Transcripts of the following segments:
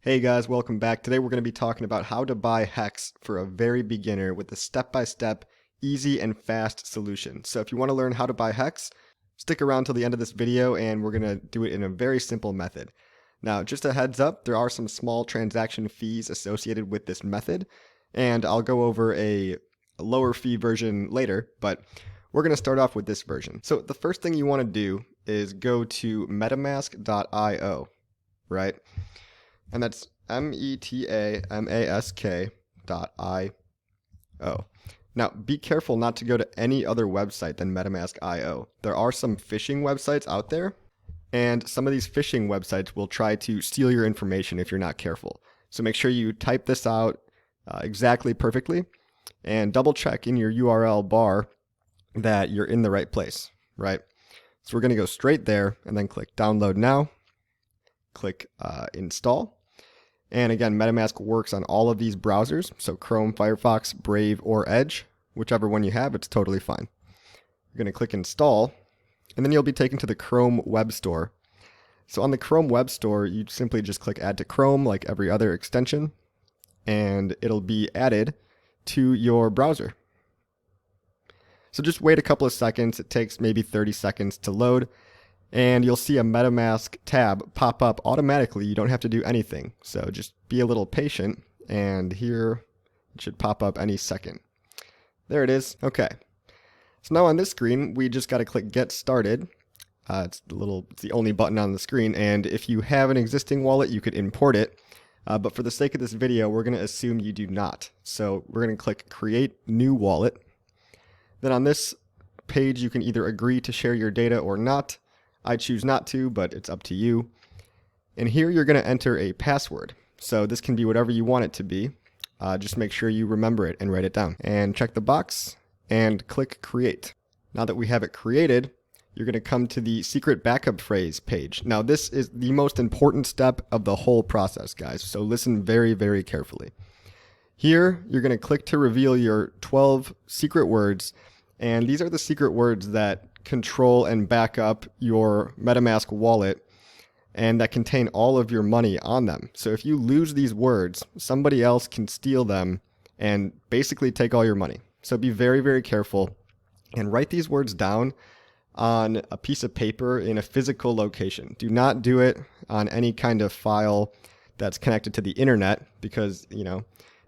Hey guys, welcome back. Today we're going to be talking about how to buy HEX for a very beginner with a step-by-step, easy and fast solution. So if you want to learn how to buy HEX, stick around till the end of this video and we're going to do it in a very simple method. Now, just a heads up, there are some small transaction fees associated with this method, and I'll go over a lower fee version later, but we're going to start off with this version. So the first thing you want to do is go to metamask.io, right? And that's metamask.io. Now, be careful not to go to any other website than metamask.io. There are some phishing websites out there, and some of these phishing websites will try to steal your information if you're not careful. So make sure you type this out exactly perfectly, and double check in your URL bar that you're in the right place, right? So we're going to go straight there and then click Download Now, click Install. And again, MetaMask works on all of these browsers, so Chrome, Firefox, Brave, or Edge, whichever one you have, it's totally fine. You're going to click Install, and then you'll be taken to the Chrome Web Store. So on the Chrome Web Store, you simply just click Add to Chrome like every other extension, and it'll be added to your browser. So just wait a couple of seconds. It takes maybe 30 seconds to load, and you'll see a MetaMask tab pop up automatically. You don't have to do anything. So just be a little patient, and here it should pop up any second. There it is. Okay. So now on this screen, we just got to click Get Started. It's the only button on the screen, and if you have an existing wallet, you could import it. But for the sake of this video, we're going to assume you do not. So we're going to click Create New Wallet. Then on this page, you can either agree to share your data or not. I choose not to, but it's up to you. And here you're going to enter a password. So this can be whatever you want it to be. Just make sure you remember it and write it down. And check the box and click Create. Now that we have it created, you're going to come to the secret backup phrase page. Now this is the most important step of the whole process, guys. So listen very, very carefully. Here, you're going to click to reveal your 12 secret words. And these are the secret words that control and back up your MetaMask wallet and that contain all of your money on them. So if you lose these words, somebody else can steal them and basically take all your money. So be very, very careful and write these words down on a piece of paper in a physical location. Do not do it on any kind of file that's connected to the internet because,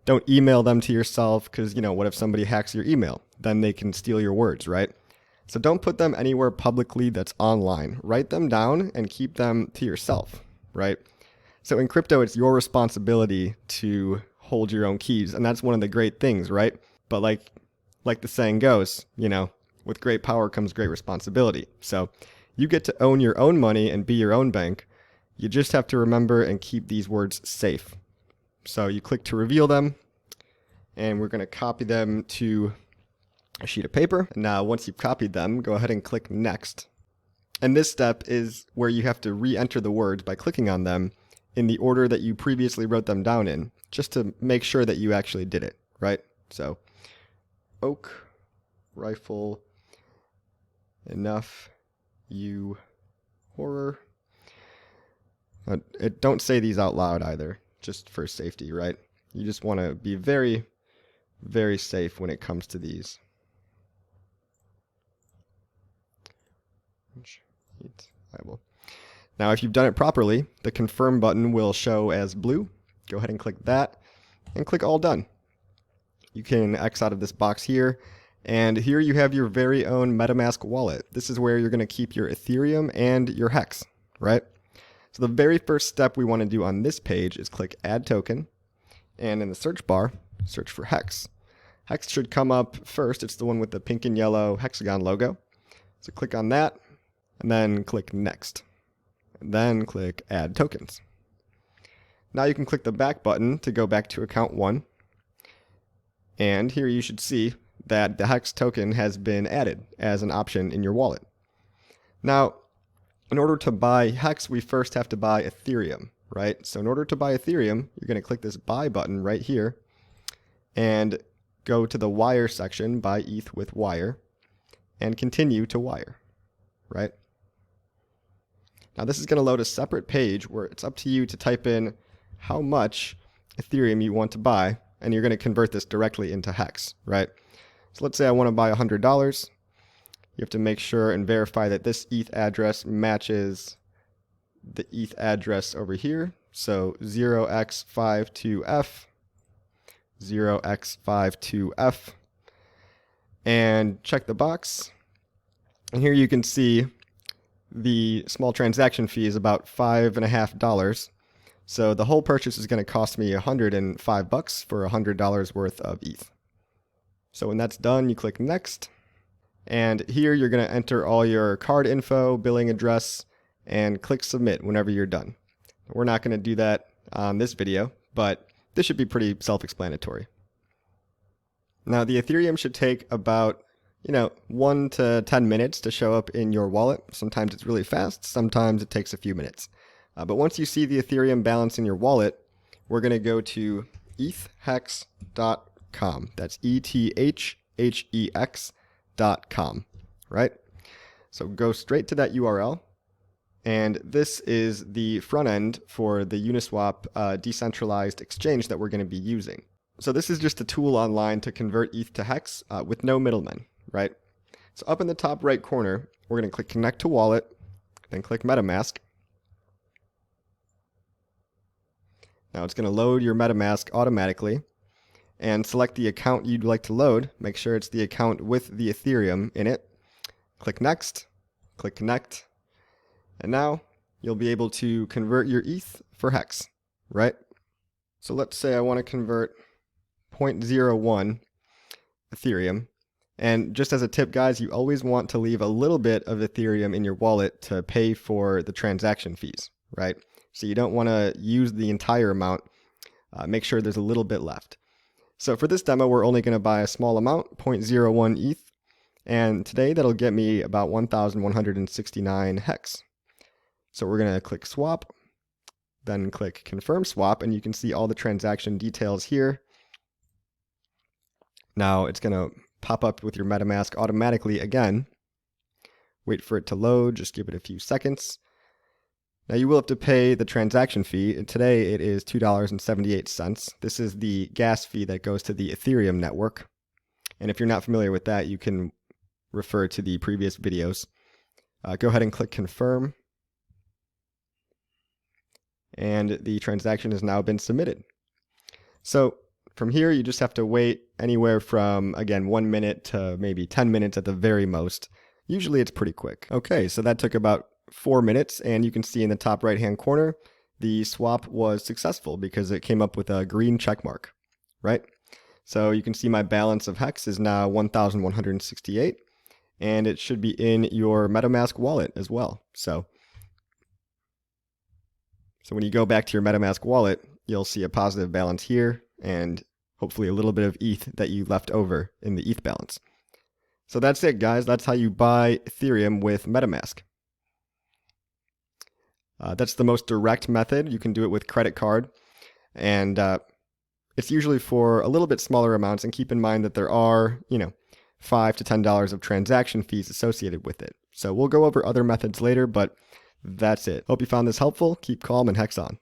don't email them to yourself because, what if somebody hacks your email? Then they can steal your words, right? So don't put them anywhere publicly that's online. Write them down and keep them to yourself, right? So in crypto, it's your responsibility to hold your own keys, and that's one of the great things, right? But like the saying goes, with great power comes great responsibility. So you get to own your own money and be your own bank. You just have to remember and keep these words safe. So you click to reveal them, and we're going to copy them to a sheet of paper. Now, once you've copied them, go ahead and click Next. And this step is where you have to re-enter the words by clicking on them in the order that you previously wrote them down in, just to make sure that you actually did it, right? So, oak, rifle, enough, you, horror. Don't say these out loud either, just for safety, right? You just want to be very, very safe when it comes to these. Now, if you've done it properly, the confirm button will show as blue. Go ahead and click that and click all done. You can X out of this box here, and here you have your very own MetaMask wallet. This is where you're going to keep your Ethereum and your HEX, right? So the very first step we want to do on this page is click Add Token, and in the search bar, search for HEX. HEX should come up first. It's the one with the pink and yellow hexagon logo. So click on that, and then click Next. And then click Add Tokens. Now you can click the back button to go back to account 1. And here you should see that the HEX token has been added as an option in your wallet. Now, in order to buy HEX, we first have to buy Ethereum, right? So in order to buy Ethereum, you're going to click this Buy button right here and go to the Wire section, Buy ETH with Wire, and continue to wire, right? Now this is going to load a separate page where it's up to you to type in how much Ethereum you want to buy, and you're going to convert this directly into HEX, right? So let's say I want to buy $100. You have to make sure and verify that this ETH address matches the ETH address over here. So 0x52f, 0x52f, and check the box. And here you can see the small transaction fee is about $5.50. So the whole purchase is going to cost me $105 for $100 worth of ETH. So when that's done, you click next. And here you're going to enter all your card info, billing address, and click submit whenever you're done. We're not going to do that on this video, but this should be pretty self-explanatory. Now the Ethereum should take about 1 to 10 minutes to show up in your wallet. Sometimes it's really fast, sometimes it takes a few minutes. But once you see the Ethereum balance in your wallet, we're going to go to ethhex.com. That's ETHHEX.com, right? So go straight to that URL. And this is the front end for the Uniswap decentralized exchange that we're going to be using. So this is just a tool online to convert ETH to HEX with no middlemen, right? So up in the top right corner, we're going to click Connect to Wallet, then click MetaMask. Now it's going to load your MetaMask automatically, and select the account you'd like to load. Make sure it's the account with the Ethereum in it. Click Next, click Connect, and now you'll be able to convert your ETH for HEX, right? So let's say I want to convert 0.01 Ethereum. And just as a tip, guys, you always want to leave a little bit of Ethereum in your wallet to pay for the transaction fees, right? So you don't want to use the entire amount. Make sure there's a little bit left. So for this demo, we're only going to buy a small amount, 0.01 ETH. And today that'll get me about 1,169 HEX. So we're going to click swap, then click confirm swap, and you can see all the transaction details here. Now it's going to pop up with your MetaMask automatically again. Wait for it to load, just give it a few seconds. Now you will have to pay the transaction fee. Today it is $2.78. This is the gas fee that goes to the Ethereum network. And if you're not familiar with that, you can refer to the previous videos. Go ahead and click confirm. And the transaction has now been submitted. So from here, you just have to wait anywhere from, again, 1 minute to maybe 10 minutes at the very most. Usually it's pretty quick. Okay, so that took about 4 minutes, and you can see in the top right-hand corner, the swap was successful because it came up with a green check mark, right? So you can see my balance of HEX is now 1,168, and it should be in your MetaMask wallet as well. So when you go back to your MetaMask wallet, you'll see a positive balance here, and hopefully a little bit of ETH that you left over in the ETH balance. So that's it, guys. That's how you buy Ethereum with MetaMask. That's the most direct method. You can do it with credit card, and it's usually for a little bit smaller amounts. And keep in mind that there are, $5 to $10 of transaction fees associated with it. So we'll go over other methods later, but that's it. Hope you found this helpful. Keep calm and HEX on.